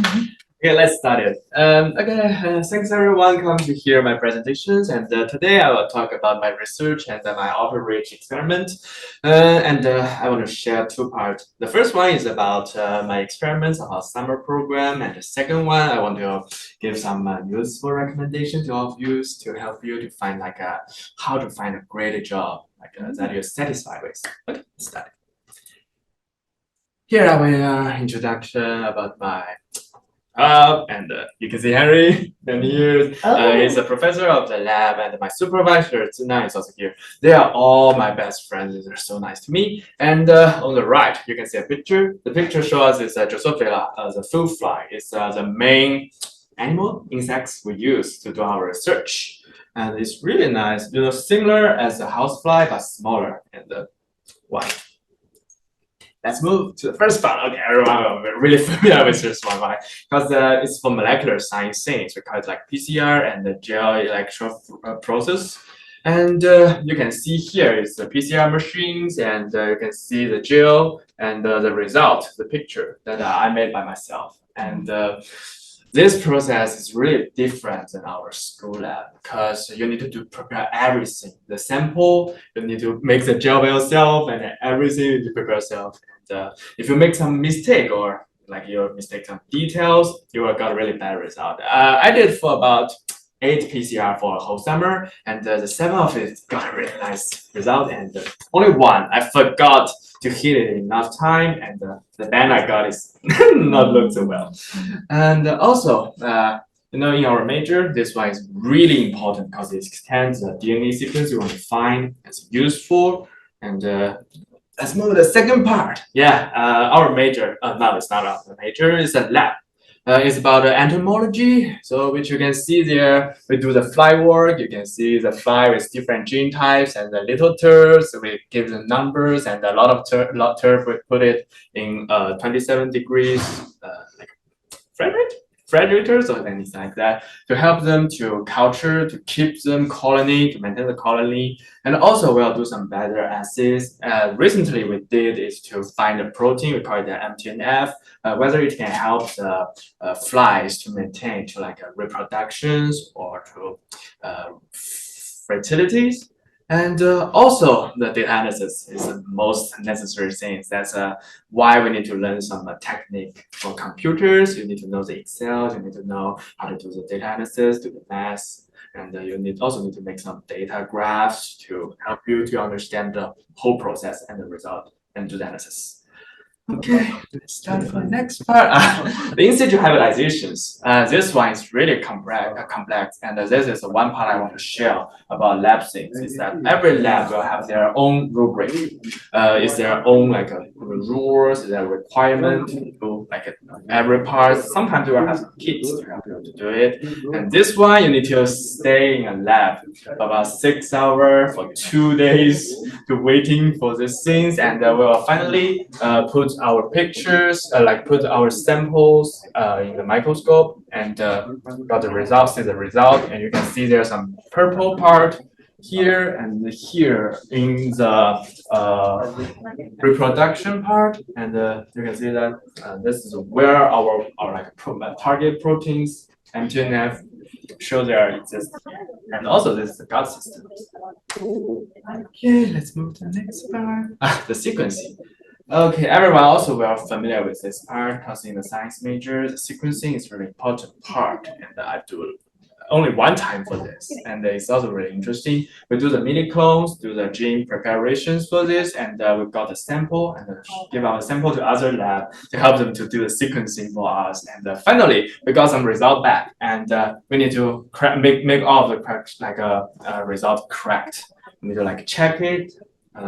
Okay, let's start it. Thanks everyone coming to hear my presentations. And today I will talk about my research and my outreach experiment. I want to share two parts. The first one is about my experiments about summer program, and the second one I want to give some useful recommendation to all of you to help you to find how to find a great job that you're satisfied with. Okay, let's start. Here I will introduction about my you can see Henry, and here he's a professor of the lab, and my supervisor Zina is also here. They are all my best friends. They're so nice to me. And on the right, you can see a picture. The picture shows is Drosophila, the fruit fly. It's the main animal insects we use to do our research, and it's really nice. Similar as a housefly but smaller and white. Let's move to the first part. Okay, everyone, we're really familiar with this one, right? Because it's for molecular science things. We call it like PCR and the gel electrophoresis. And you can see here is the PCR machines, and you can see the gel and the result, the picture that I made by myself. And this process is really different than our school lab because you need to prepare everything. The sample, you need to make the gel by yourself, and everything you need to prepare yourself. And if you make some mistake or you mistake some details, you will got a really bad result. I did for about 8 PCR for a whole summer, and the 7 of it got a really nice result, and only one I forgot to hit it enough time, and the band I got is not look so well. And also, in our major, this one is really important because it extends the DNA sequence you want to find. It's useful. And let's move to the second part. Yeah, our major, no, it's not our major, it's a lab. It's about entomology. So which you can see there, we do the fly work. You can see the fly with different gene types and the little turds. We give the numbers, and a lot of turd we put it in 27 degrees Frederator, or anything like that, to help them to culture, to keep them colony, to maintain the colony. And also we'll do some better assays. Recently we did is to find a protein, we call it the MTNF, whether it can help the flies to maintain to reproductions or to fertilities. And also the data analysis is the most necessary thing. That's why we need to learn some technique for computers. You need to know the Excel, you need to know how to do the data analysis, do the math, and you also need to make some data graphs to help you to understand the whole process and the result and do the analysis. Okay, let's start for the next part. The in situ hybridizations. This one is really complex, and this is the one part I want to share about lab things. Is that every lab will have their own rubric. It's their own rules, their requirement to every part. Sometimes you will have some kits to help you to do it. And this one you need to stay in a lab for about 6 hours for 2 days to waiting for these things, and we will finally put our pictures, put our samples in the microscope, and got the result. See the result, and you can see there's some purple part here and here in the reproduction part, and you can see that this is where our target proteins MTNF show their existence, and also this is the gut system. Okay, let's move to the next part. The sequencing. Okay, everyone also well familiar with this part because in the science major, the sequencing is a really important part, and I do only one time for this, and it's also really interesting. We do the mini clones, do the gene preparations for this, and we've got a sample and give our sample to other lab to help them to do the sequencing for us. And finally, we got some result back, and we need to make all of the correct result correct. We need to check it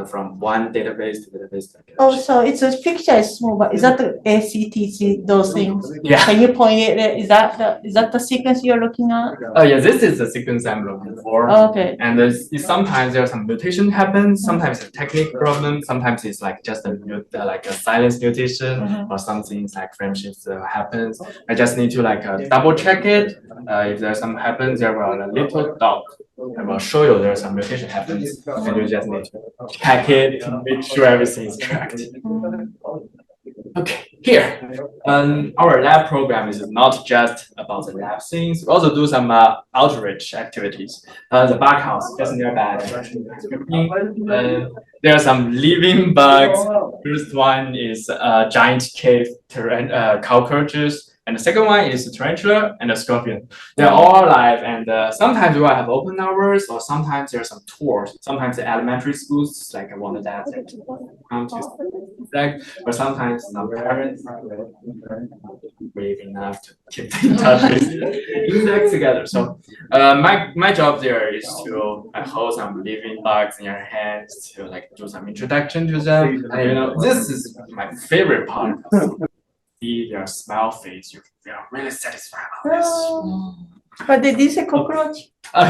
from one database to database. Oh, so it's a picture is small, but is that the ACTC, those things? Yeah. Can you point it there? Is that the sequence you're looking at? Oh yeah, this is the sequence I'm looking for. Okay. And sometimes there's some mutation happens, sometimes a technique problem, sometimes it's just a silence mutation, or something frame shift happens. I just need to double check it. If there's some happens, there will a little dot. I will show you there's some mutation happens, and you just need to check it to make sure everything is correct. Okay, here, our lab program is not just about the lab things. We also do some outreach activities. The bug house just nearby. There are some living bugs. First one is giant cave cockroaches. And the second one is a tarantula and a scorpion. They're all alive, and sometimes we will have open hours, or sometimes there are some tours. Sometimes the elementary schools, like one of that, come to like, or sometimes some parents are brave enough to keep in touch with insects together. So my job there is to hold some living bugs in your hands to like do some introduction to them. And this is my favorite part. See their smile face, you feel really satisfied about this. But did you say cockroach?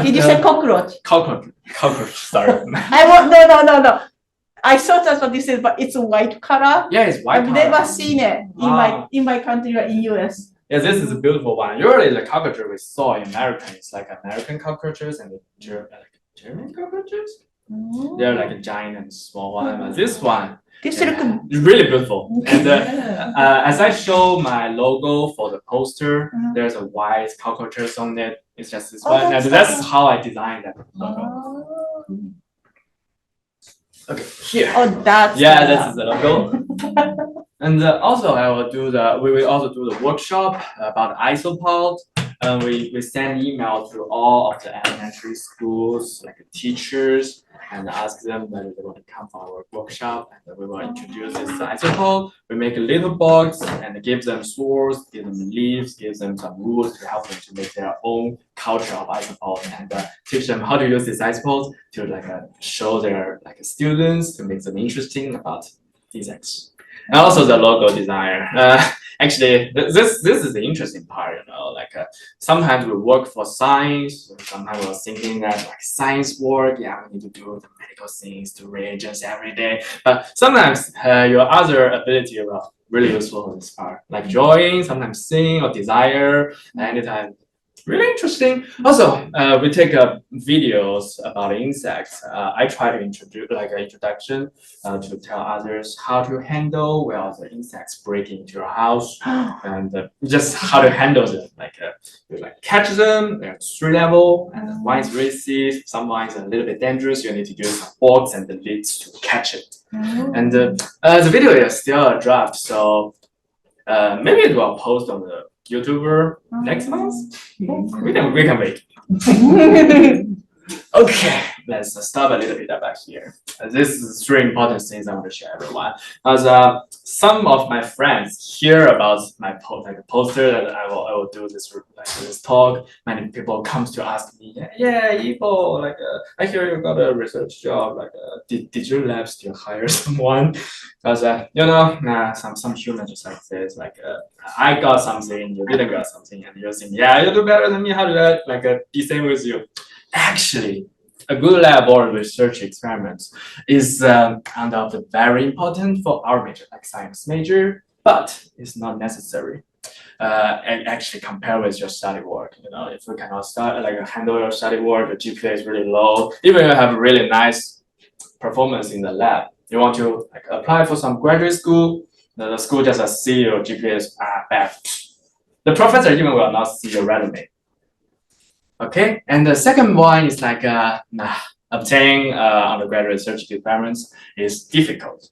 Did you say cockroach? Cockroach, sorry. No. I thought that's what this is, but it's a white color. Yeah, it's white I've color. never seen it in my country or in US. Yeah, this is a beautiful one. Usually the cockroach we saw in America is like American cockroaches and the German cockroaches. They're like a giant and small one, but this one This look is really beautiful. And as I show my logo for the poster, there's a white cockroaches on it. It's just this one, and that's how I designed that logo. Okay, here. Oh, that's that's the logo. And also, we will also do the workshop about isopod. We send email to all of the elementary schools, like teachers, and ask them whether they want to come for our workshop. And we will introduce this isopod. We make a little box and give them swords, give them leaves, give them some rules to help them to make their own culture of isopod, and teach them how to use this isopod to show their students, to make them interesting about physics. And also the logo design. Actually, this is the interesting part, sometimes we work for science, sometimes we're thinking that science work, we need to do the medical things, do reagents every day. But sometimes your other ability will really useful in this part, like drawing, sometimes singing or desire, anytime. Really interesting. Also, we take videos about insects. I try to introduce an introduction to tell others how to handle the insects break into your house and just how to handle them. You catch them. There's 3 levels, and one is really safe. Some one is a little bit dangerous. You need to use some forks and the lids to catch it. And the video is still a draft, so maybe it will post on the YouTuber next month. We can wait. Okay, let's stop a little bit back here. This is 3 important things I want to share everyone. As some of my friends hear about my poster that I will do this talk. Many people comes to ask me, Yibo, I hear you got a research job. Did your lab still hire someone? Because some humans just like this. I got something, you didn't got something, and you think, you do better than me. How do I be same with you? Actually, a good lab or research experiment is very important for our major, science major, but it's not necessary. Actually, compare with your study work. If you cannot handle your study work, the GPA is really low. Even if you have really nice performance in the lab, you want to apply for some graduate school, the school just see your GPA is bad. The professor even will not see your resume. Okay, and the second one is obtaining undergraduate research experiments is difficult.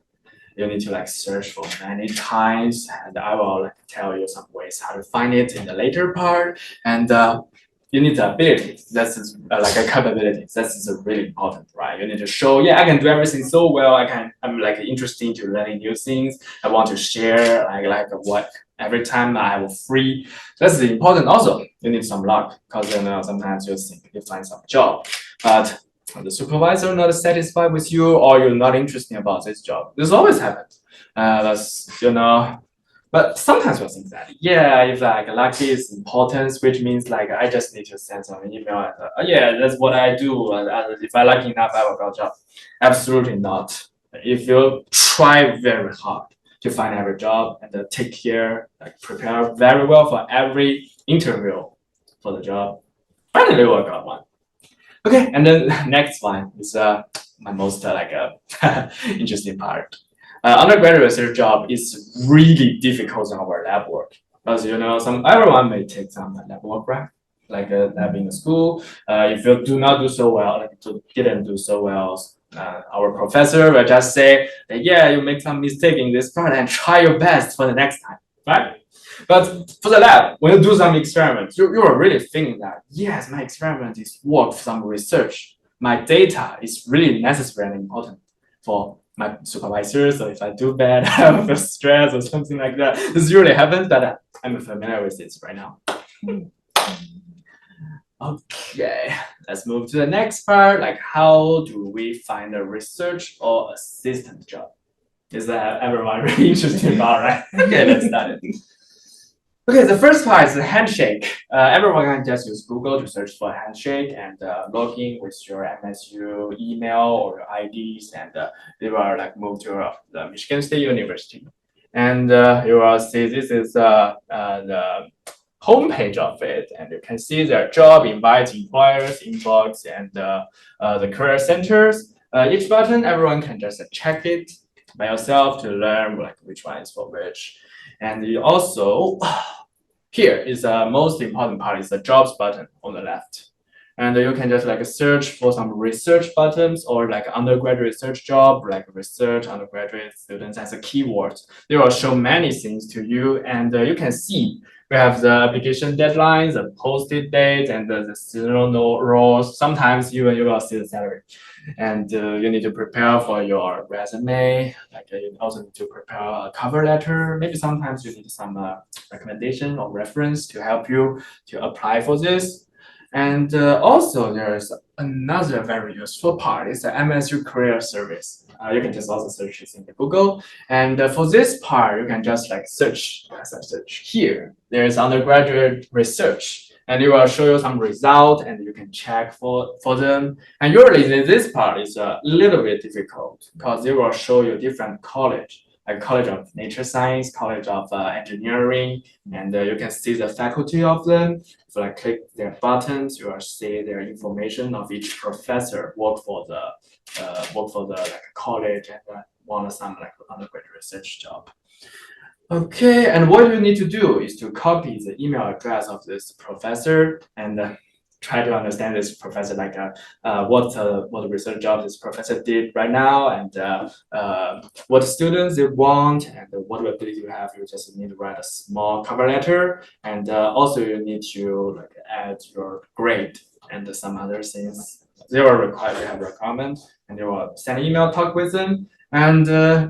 You need to search for many times, and I will tell you some ways how to find it in the later part. And you need the ability. That's a capability. That's really important, right? You need to show, I can do everything so well. I'm interested to learning new things. I want to share what every time I have free. That's important. Also, you need some luck because sometimes you think you find some job, but the supervisor not satisfied with you, or you're not interested about this job. This always happens. But sometimes we think that, if lucky is important, which means I just need to send some email and that's what I do. If I lucky enough, I will get a job. Absolutely not. If you try very hard to find every job and take care, prepare very well for every interview for the job, finally we'll get one. Okay, and then next one is my most interesting part. undergraduate research job is really difficult in our lab work. As you know, everyone may take some lab work, right? Like a lab in the school. If you do not do so well, like didn't do so well, our professor will just say that, yeah, you make some mistake in this part and try your best for the next time, right? But for the lab, when you do some experiments, you are really thinking that, yes, my experiment is work for some research. My data is really necessary and important for my supervisor. So if I do bad, I have stress or something like that. This really happens, but I'm familiar with this right now. Okay, let's move to the next part. Like, how do we find a research or assistant job? Is that everyone really interested about, right? Okay, let's start it. Okay, the first part is the handshake. Everyone can just use Google to search for a handshake and log in with your MSU email or your IDs, and you will like move to the Michigan State University. And you will see this is the homepage of it, and you can see their job, invite, employers, inbox, and the career centers. Each button, everyone can just check it by yourself to learn like which one is for which. And you also, here is the most important part is the jobs button on the left. And you can just like search for some research buttons or like undergraduate research job, like research undergraduate students as a keyword. They will show many things to you, and you can see we have the application deadlines, the posted date, and the seasonal roles. Sometimes even you will see the salary. And you need to prepare for your resume. Like you also need to prepare a cover letter. Maybe sometimes you need some recommendation or reference to help you to apply for this. And also there's another very useful part is the MSU Career Service. You can just also search this in the Google. And for this part, you can just like search, as I search here. There's undergraduate research, and it will show you some result, and you can check for them. And usually this part is a little bit difficult because it will show you different college, like College of Nature Science, College of Engineering, and you can see the faculty of them. If I click their buttons, you will see their information of each professor work for the like college and want some like undergraduate research job. Okay, and what you need to do is to copy the email address of this professor and try to understand this professor, like what the research job this professor did right now, and what students they want, and what ability you have. You just need to write a small cover letter, and also you need to like add your grade and some other things. They will require you have a comment, and you will send an email, talk with them. And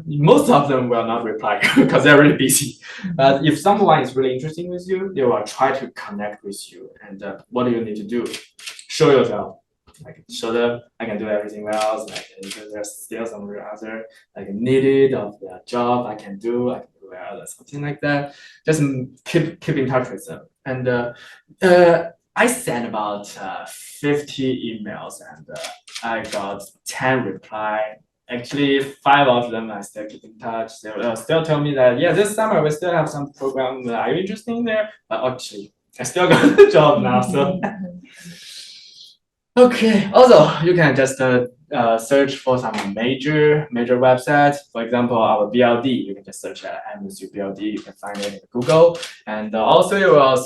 most of them will not reply because they're really busy. But if someone is really interested with you, they will try to connect with you. And what do you need to do? Show yourself. Like show them I can do everything else. Like there's still some other like needed of the job I can do well, something like that. Just keep in touch with them. And I sent about 50 emails, and I got 10 reply. Actually, 5 of them I still keep in touch. They will still tell me that, yeah, this summer we still have some program. Are you interested in there? But actually, I still got the job now. So, okay. Also, you can just search for some major websites. For example, our BLD. You can just search MSU BLD. You can find it in Google. And also, you will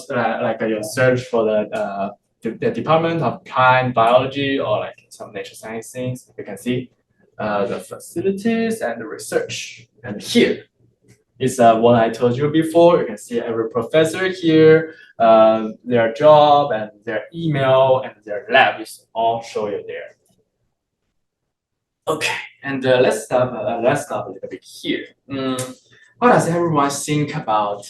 you search for the Department of Plant Biology or like some nature science things. You can see the facilities and the research. And here is what I told you before. You can see every professor here, their job and their email and their lab is all show you there. Okay, and let's stop a little bit here. What does everyone think about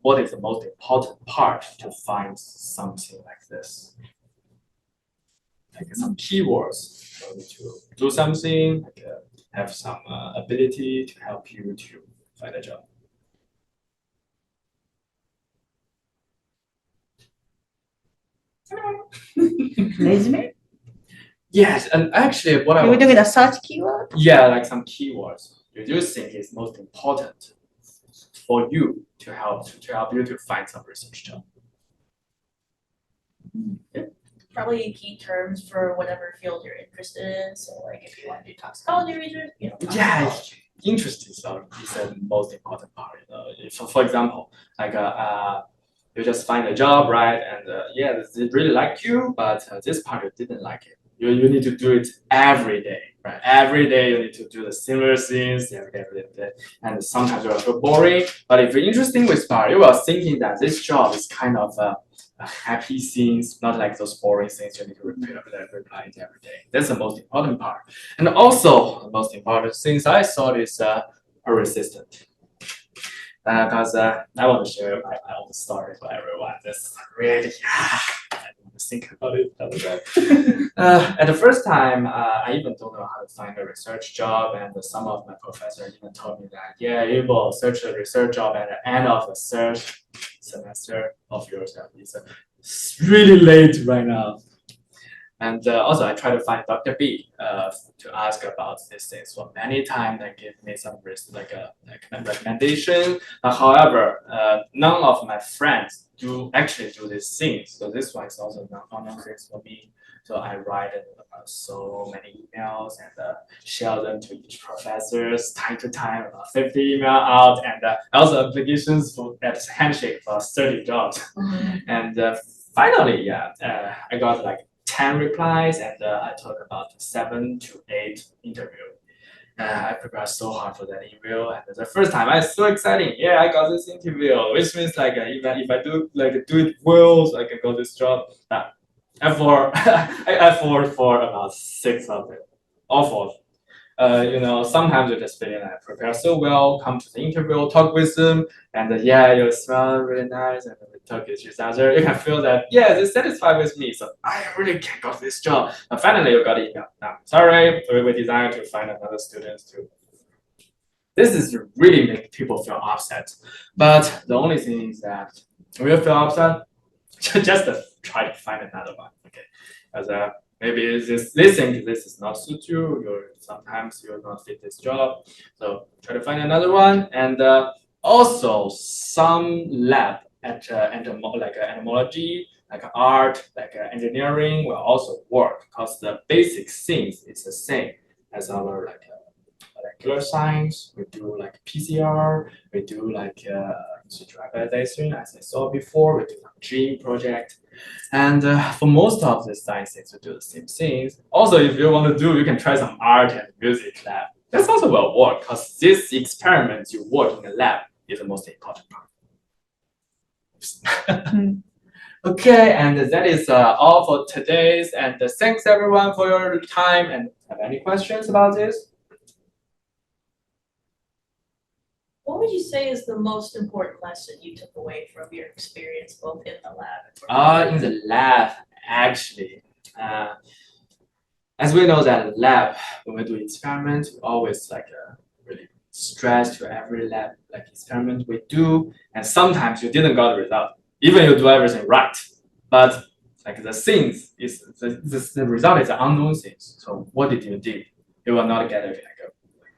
what is the most important part to find something like this? Like some keywords to do something, like have some ability to help you to find a job. Resume? Yes, and actually, what Are we doing a search keyword? Yeah, like some keywords you think is most important for you to help you to find some research job. Yeah. probably key terms for whatever field you're interested in. So like if you want to do toxicology research, Yeah, toxicology. interesting stuff is the most important part. If, for example, like you just find a job, right? And yeah, they really like you, but this part you didn't like it. You need to do it every day, right? Every day you need to do the similar things every day. And sometimes you will feel boring. But if you're interested with part, you are thinking that this job is kind of a happy things, not like those boring things you need to reply it every day. That's the most important part. And also, the most important things I thought is persistent. Because I want to share my own story for everyone. That's really, I want to think about it. At the first time, I even don't know how to find a research job, and some of my professors even told me that, yeah, you will search a research job at the end of the third semester of yours. It's really late right now. And also, I try to find Dr. B to ask about these things for many times and give me some recommendation. However, none of my friends actually do these things. So this one is also not unknown things for me. So I write so many emails and share them to each professors time to time, about 50 email out, and also applications for at Handshake for 30 jobs. And finally, yeah, I got like 10 replies, and I took about 7 to 8 interviews. I prepared so hard for that interview, and the first time I was so exciting. Yeah, I got this interview, which means like even if I do it well, so I can go this job. I for about 6 of it, all 4. Sometimes you just feeling like prepare so well, come to the interview, talk with them, and yeah, you smell really nice, and we talk with each other. You can feel that, yeah, they're satisfied with me, so I really can't got this job. And finally, you got email. Now, sorry, we desire to find another student too. This is really make people feel upset, but the only thing is that when you feel upset, just try to find another one, okay? As maybe this is not suit you, sometimes you're not fit this job, so try to find another one. And also some lab at entomology, like art, like engineering will also work, because the basic things is the same as our molecular science. We do like PCR, we do like situ hybridization, as I saw before, we do some gene project. And for most of the sciences, we do the same things. Also, if you want to do, you can try some art and music lab. That's also will work, because this experiment you work in the lab is the most important part. Okay, and that is all for today's. And thanks everyone for your time. And have any questions about this? What would you say is the most important lesson you took away from your experience both in the lab and in the lab, actually, as we know that lab, when we do experiments, we always really stress to every lab experiment we do, and sometimes you didn't got the result, even you do everything right, but the things is the result is an unknown things. So what did you do? You will not get a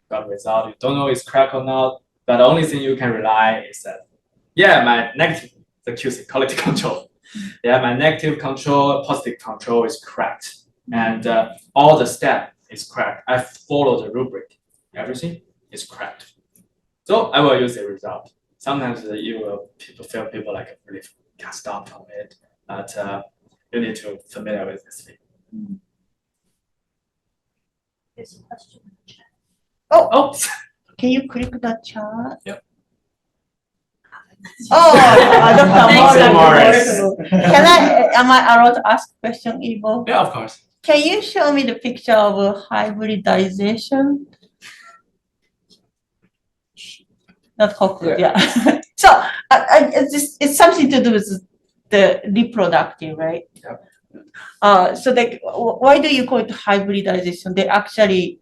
got result. You don't know it's correct or not. But the only thing you can rely is that, yeah, my negative, the QC, quality control. Yeah, my negative control, positive control is correct. And all the step is correct. I follow the rubric. Everything is correct. So I will use the result. Sometimes people feel like really cast down from it, but you need to familiar with this thing. There's a question in the chat. Oh, can you click the chat? Yep. Oh, Thanks, Morris. Am I allowed to ask a question, Yibo? Yeah, of course. Can you show me the picture of hybridization? Not cockroach, yeah. So it's something to do with the reproductive, right? Yep. So why do you call it hybridization? They actually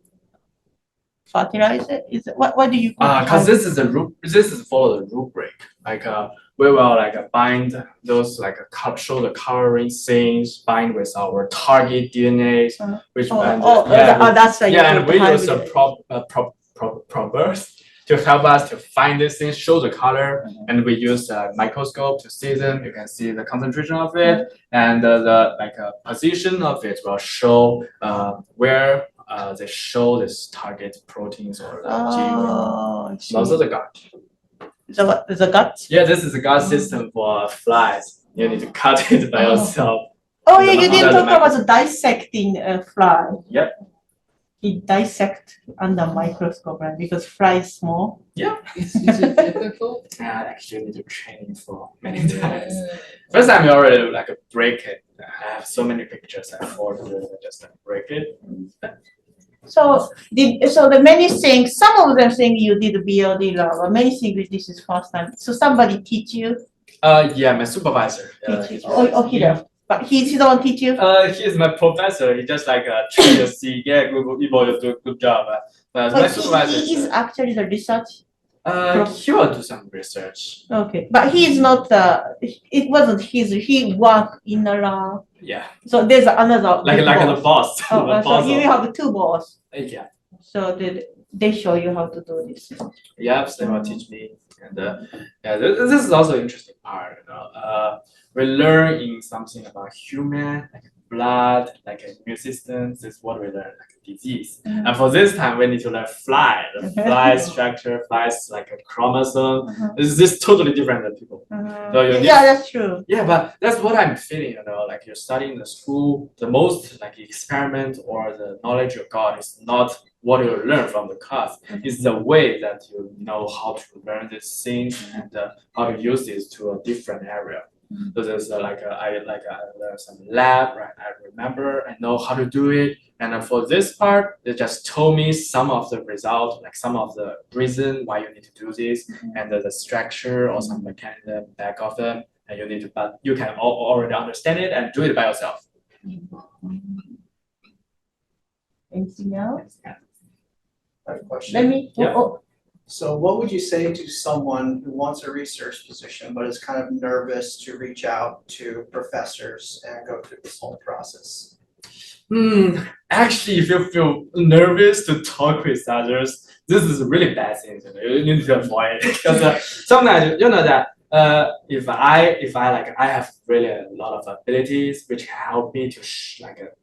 fertilize it? Is it what do you call it? Because this is follow the rubric. We will bind those show the coloring things, bind with our target DNA, which that's right. and we use a probers to help us to find these things, show the color, and we use a microscope to see them. You can see the concentration of it, and the position of it will show where they show this target proteins or the gene. Oh, Also the gut. the gut. Yeah, this is a gut system for flies. You need to cut it by yourself. Oh yeah, you didn't talk about the dissecting fly. Yep. He dissect under microscope, right? Because fly is small. Is it difficult? Actually, you need to train for many times. First time you already break it. I have so many pictures. I forward just break it. So the many things, some of them think you did BLD lab, but many think this is first time. So somebody teach you? Yeah, my supervisor. Teach you. He left. But he don't teach you? He's my professor. He just train to see, yeah, good, Yibo, you do a good job. But my supervisor. He is actually the research. He will do some research. Okay, but he is not it wasn't his. He worked in the lab. Yeah. So there's another Like the boss. Oh, the so boss you of- have two boss. Yeah. So they show you how to do this. Yep, they will teach me. And yeah, this is also interesting part. We learn in something about human, like blood, like immune system. This is what we learn, like disease. Mhm. And for this time, we need to learn fly. The fly structure, flies like a chromosome. This is totally different than people. So you need- Yeah, that's true. Yeah, but that's what I'm feeling, like you're studying in the school, the most like experiment or the knowledge you got is not what you learn from the class. It's the way that you know how to learn these things and how to use this to a different area. So there's I learned some lab, right? I remember, I know how to do it. And for this part, they just told me some of the result, like some of the reason why you need to do this, and the structure or some mechanism back of them. And you need to, but you can already understand it and do it by yourself. Anything else? I have a question. Let me. Yeah. So what would you say to someone who wants a research position but is kind of nervous to reach out to professors and go through this whole process? Actually, if you feel nervous to talk with others, this is a really bad thing. You need to avoid it because sometimes you know that if I have really a lot of abilities which help me to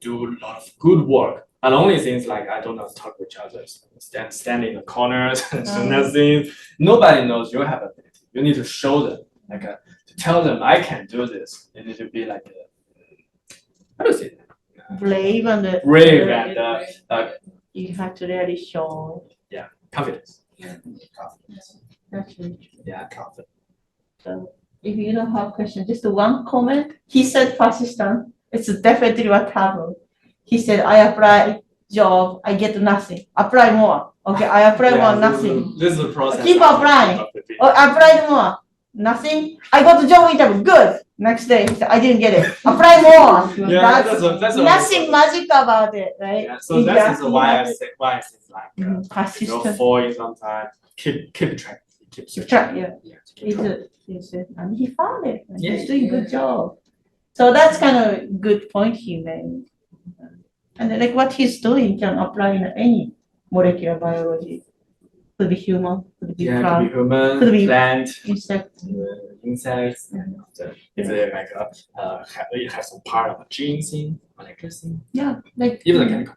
do a lot of good work. And only things like I don't know to talk with others, stand in the corners and do nothing. Nobody knows you have ability. You need to show them, to tell them I can do this. You need to be how do you say that? Brave and Brave and you have to really show. confidence. Confidence. That's really true. Yeah, confidence. So if you don't have question, just one comment. He said persistent. It's definitely what happened. He said, I apply job, I get nothing. Apply more. Okay, I apply more, nothing. This is a process. Keep applying. Oh, apply more. Nothing. I got the job interview. Good. Next day, he said, I didn't get it. Apply more. Yeah, that's a Nothing magic about it, right? Yeah, so that is why I say you're Persistent. falling sometimes. Keep track. Keep track, yeah. Keep track. He said, and he found it. And Yeah, he's doing good job. So that's kind of a good point he made. And like what he's doing can apply in any molecular biology. Could be human, could be Yeah, it plant, could be human, could be plant, insect. insects, and if they it has some part of a gene thing, molecular thing, Yeah, like even the chemical.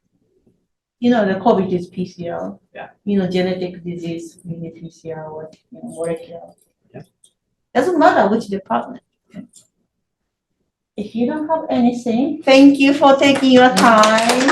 the COVID is PCR. Yeah. Genetic disease, maybe PCR or molecular. Yeah. Doesn't matter which department. If you don't have anything, thank you for taking your time.